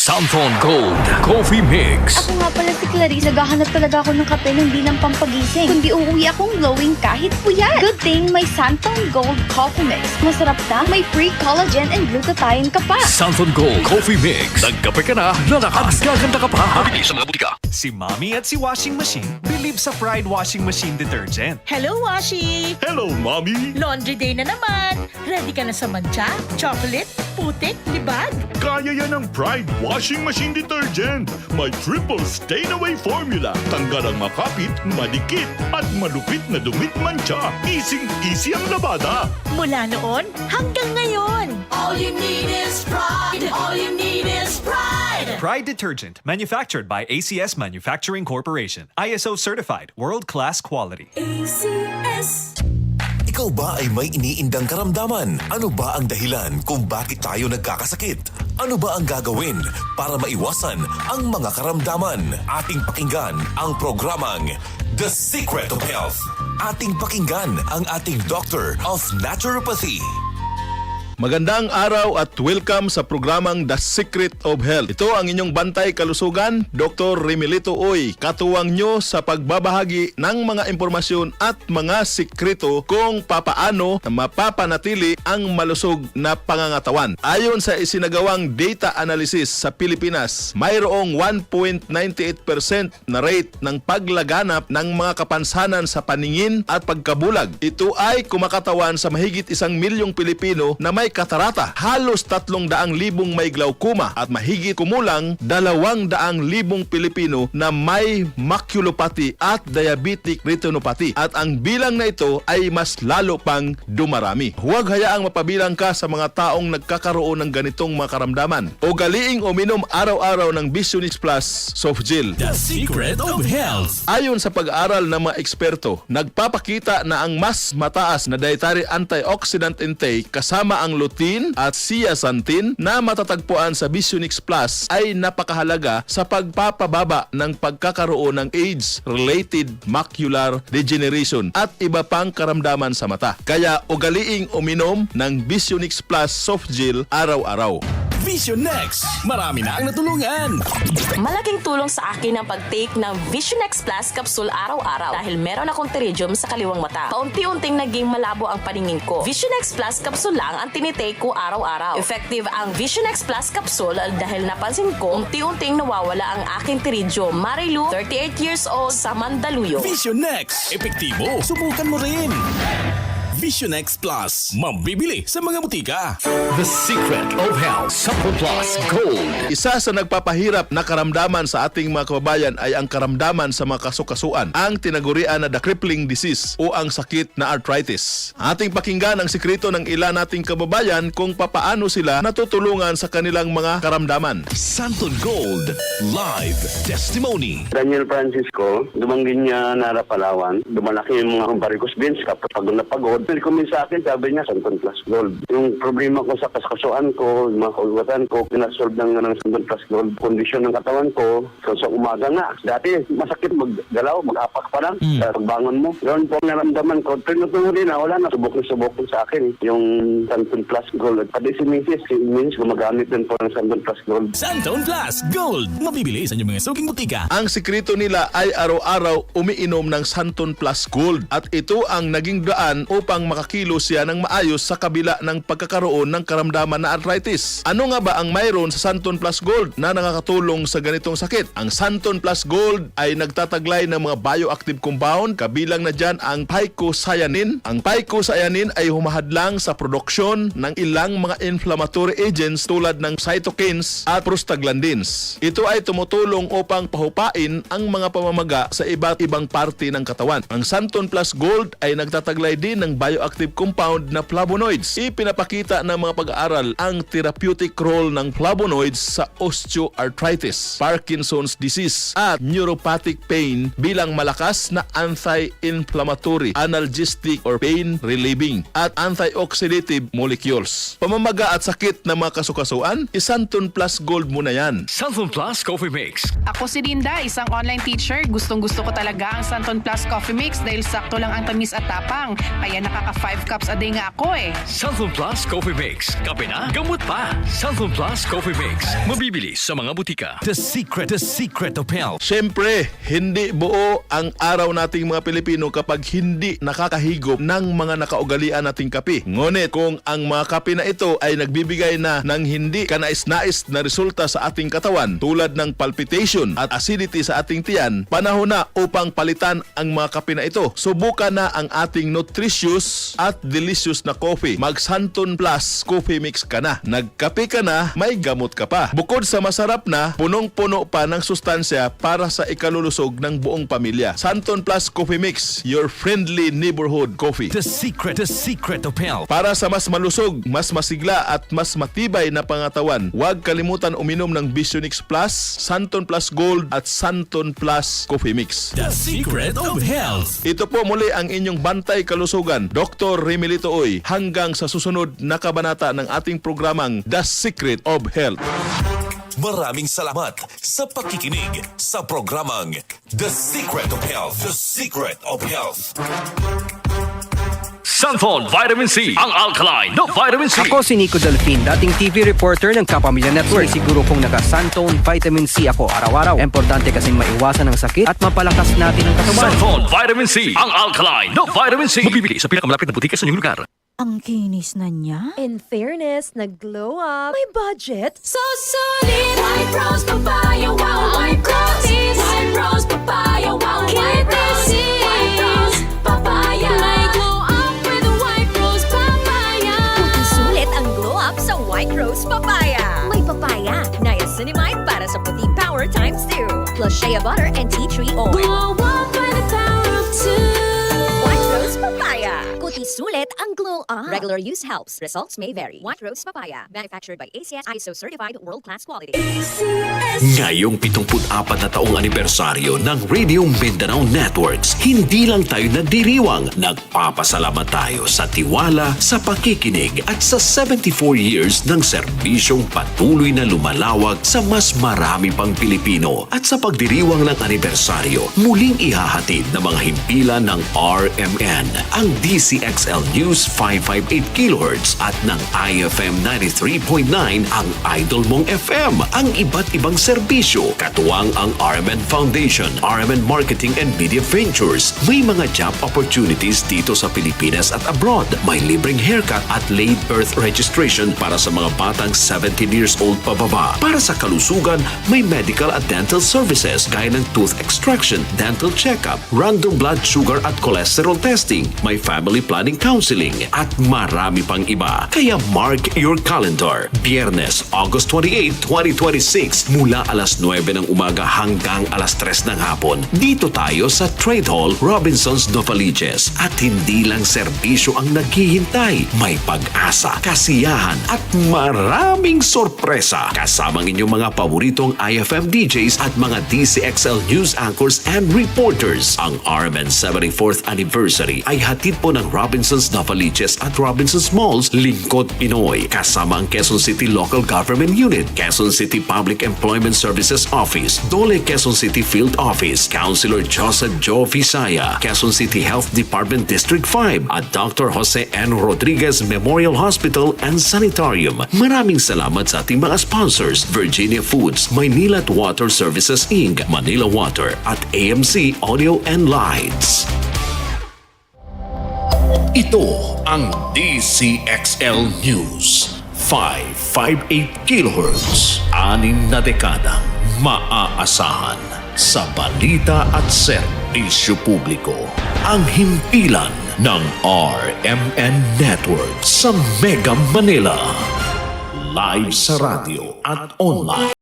Santon Gold Coffee Mix. Ako nga pala si Clarice. Naghahanap talaga ako ng kape na hindi lang pampagising, kundi uuwi akong glowing kahit puyat. Good thing may Santon Gold Coffee Mix. Masarap na, may free collagen and glutathione ka pa. Santon Gold Coffee Mix. Nagkape ka na, lalakas, gaganda ka pa. Mabili sa mga butika. Si Mommy at si Washing Machine believe sa Pride Washing Machine Detergent. Hello, Washi! Hello, Mommy. Laundry day na naman. Ready ka na sa mancha, chocolate, putik, libag? Kaya yan ang Pride Washing Machine Detergent. May triple stain-away formula. Tanggal ang makapit, madikit, at malupit na dumit mancha. Easy ang labada. Mula noon hanggang ngayon. All you need is pride. All you need is pride. Pride Detergent, manufactured by ACS Manufacturing Corporation. ISO certified, world-class quality. ACS. Ikaw ba ay may iniindang karamdaman? Ano ba ang dahilan kung bakit tayo nagkakasakit? Ano ba ang gagawin para maiwasan ang mga karamdaman? Ating pakinggan ang programang The Secret of Health. Ating pakinggan ang ating Doctor of Naturopathy. Magandang araw at welcome sa programang The Secret of Health. Ito ang inyong bantay kalusugan, Dr. Remilito Uy, katuwang nyo sa pagbabahagi ng mga impormasyon at mga sikreto kung papaano mapapanatili ang malusog na pangangatawan. Ayon sa isinagawang data analysis sa Pilipinas, mayroong 1.98% na rate ng paglaganap ng mga kapansanan sa paningin at pagkabulag. Ito ay kumakatawan sa mahigit 1 milyong Pilipino na may katarata, halos 300,000 may glaucoma at mahigit kumulang 200,000 Pilipino na may maculopathy at diabetic retinopathy, at ang bilang na ito ay mas lalo pang dumarami. Huwag hayaang mapabilang ka sa mga taong nagkakaroon ng ganitong mga karamdaman. Ugaliing uminom araw-araw ng Visionix Plus Soft Gel. The Secret of Health. Ayon sa pag-aaral ng mga eksperto, nagpapakita na ang mas mataas na dietary antioxidant intake kasama ang lutein at zeaxanthin na matatagpuan sa Visionix Plus ay napakahalaga sa pagpapababa ng pagkakaroon ng age-related macular degeneration at iba pang karamdaman sa mata. Kaya ugaliing uminom ng Visionix Plus Soft Gel araw-araw. Vision Next. Marami na ang natulungan. Malaking tulong sa akin ang pag-take ng Vision X Plus capsule araw-araw dahil meron akong pterygium sa kaliwang mata. Paunti-unting naging malabo ang paningin ko. Vision X Plus capsule lang ang tinitake ko araw-araw. Effective ang Vision X Plus capsule dahil napansin ko unti-unting nawawala ang aking pterygium. Marilu, 38 years old, sa Mandaluyong. Vision Next. Epektibo. Subukan mo rin. Vision X Plus. Mabibili sa mga butika. The Secret of Health. Supplement Plus Gold. Isa sa nagpapahirap na karamdaman sa ating mga kababayan ay ang karamdaman sa mga kasukasuan, ang tinagurian na the crippling disease o ang sakit na arthritis. Ating pakinggan ang sikreto ng ilan nating kababayan kung papaano sila natutulungan sa kanilang mga karamdaman. Santon Gold. Live Testimony. Daniel Francisco, dumanggin niya Nara Palawan. Dumalaki yung mga varicose veins kapag pagod na pagod. Nag-comment sa akin, sabi niya, Santon Plus Gold. Yung problema ko sa kaskasuan ko, yung mga kaugatan ko, pinasolve ng Santon Plus Gold. Kondisyon ng katawan ko, so sa umaga nga. Dati, masakit maggalaw, mag-apak pa lang. Pagbangon mo. Yun po ang naramdaman ko. Tinutuloy na, wala na. Subok sa akin. Yung Santon Plus Gold. Pati si Mrs. gumagamit din po ng Santon Plus Gold. Santon Plus Gold. Mabibili sa inyong mga suking butika. Ang sikreto nila ay araw-araw umiinom ng Santon Plus Gold, at ito ang naging daan upang makakilos siya ng maayos sa kabila ng pagkakaroon ng karamdaman na arthritis. Ano nga ba ang mayroon sa Santon Plus Gold na nakakatulong sa ganitong sakit? Ang Santon Plus Gold ay nagtataglay ng mga bioactive compound, kabilang na dyan ang phycocyanin. Ang phycocyanin ay humahadlang sa produksyon ng ilang mga inflammatory agents tulad ng cytokines at prostaglandins. Ito ay tumutulong upang pahupain ang mga pamamaga sa iba't ibang parte ng katawan. Ang Santon Plus Gold ay nagtataglay din ng bioactive compound na flavonoids. Ipinapakita ng mga pag-aaral ang therapeutic role ng flavonoids sa osteoarthritis, Parkinson's disease at neuropathic pain bilang malakas na anti-inflammatory, analgesic or pain relieving at antioxidative molecules. Pamamaga at sakit ng mga kasukasuan, Santon Plus Gold muna yan. Santon Plus Coffee Mix. Ako si Linda, isang online teacher. Gustong-gusto ko talaga ang Santon Plus Coffee Mix dahil sakto lang ang tamis at tapang. Kaya nakaka 5 cups a day nga ako eh. Santon Plus Coffee Mix. Kape na, gamot pa. Santon Plus Coffee Mix. Mabibili sa mga butika. The secret of health. Siyempre, hindi buo ang araw nating mga Pilipino kapag hindi nakakahigop ng mga nakaugalian nating kape. Ngunit kung ang mga kape na ito ay nagbibigay na ng hindi kanais-nais na resulta sa ating katawan tulad ng palpitation at acidity sa ating tiyan, panahon na upang palitan ang mga kape na ito. Subukan na ang ating nutritious at delicious na coffee. Mag Santon Plus Coffee Mix ka na. Nagkape ka na, may gamot ka pa. Bukod sa masarap na, punong-puno pa ng sustansya para sa ikalulusog ng buong pamilya. Santon Plus Coffee Mix, your friendly neighborhood coffee. The secret of health. Para sa mas malusog, mas masigla at mas matibay na pangatawan, huwag kalimutan uminom ng Visionix Plus, Santon Plus Gold at Santon Plus Coffee Mix. The secret of health. Ito po muli ang inyong bantay kalusugan, Dr. Remilito Oy, hanggang sa susunod na kabanata ng ating programang The Secret of Health. Maraming salamat sa pakikinig sa programang The Secret of Health. The Secret of Health. Santon Vitamin C. Ang alkaline na vitamin C. Ako si Nico Delfin, dating TV reporter ng Kapamilya Network. Siguro kong naka-Santon Vitamin C ako araw-araw. Importante kasing maiwasan ang sakit at mapalakas natin ang katawan. Santon Vitamin C. Ang alkaline na vitamin C. Mabibili sa pinakamalapit na butika sa inyong lugar. Ang kinis na niya. In fairness, nag-glow up. May budget. So solid. White Rose Papaya. Wow, White Rose. White Rose Papaya. Wow, White Rose. White Rose Papaya. May glow up with White Rose Papaya. Puting sulit ang glow up sa White Rose Papaya. May papaya, niacinamide para sa puti power times 2. Plus shea butter and tea tree oil. Glow up by the power of 2. White Rose Papaya. Kuti sulit ang glow up. Regular use helps. Results may vary. White Rose Papaya. Manufactured by ACS ISO certified world-class quality. Ngayong 74 na taong anibersaryo ng Radio Mindanao Networks, hindi lang tayo nagdiriwang, nagpapasalamat tayo sa tiwala, sa pakikinig at sa 74 years ng serbisyong patuloy na lumalawag sa mas marami pang Pilipino. At sa pagdiriwang ng anibersaryo, muling ihahatid ng mga himpilan ng RMN, ang DCXL News 558 kHz at ng IFM 93.9 ang Idol Mong FM, ang iba't ibang serbisyo, katuwang ang RMN Foundation, RMN Marketing and Media Ventures. May mga job opportunities dito sa Pilipinas at abroad. May libreng haircut at late birth registration para sa mga batang 17 years old pababa. Para sa kalusugan, may medical at dental services gaya ng tooth extraction, dental checkup, random blood sugar at cholesterol testing. May family planning counseling at marami pang iba. Kaya mark your calendar. Biyernes, August 28, 2026 mula alas 9 ng umaga hanggang alas 3 ng hapon. Dito tayo sa Trade Hall, Robinsons Novaliches. At hindi lang serbisyo ang naghihintay. May pag-asa, kasiyahan at maraming sorpresa. Kasama ang inyong mga paboritong IFM DJs at mga DCXL News anchors and reporters. Ang RMN 74th Anniversary ay hatid po ng Robinsons Novaliches at Robinsons Malls, Lingkod, Pinoy. Kasama ang Quezon City Local Government Unit, Quezon City Public Employment Services Office, Dole Quezon City Field Office, Councilor Joseph Joe Visaya, Quezon City Health Department District 5 at Dr. Jose N. Rodriguez Memorial Hospital and Sanitarium. Maraming salamat sa ating mga sponsors: Virginia Foods, Maynila Water Services Inc., Manila Water at AMC Audio and Lights. Ito ang DCXL News 558 kHz, 6 na dekadang maaasahan sa balita at serbisyo publiko. Ang himpilan ng RMN Network sa Mega Manila. Live sa radyo at online.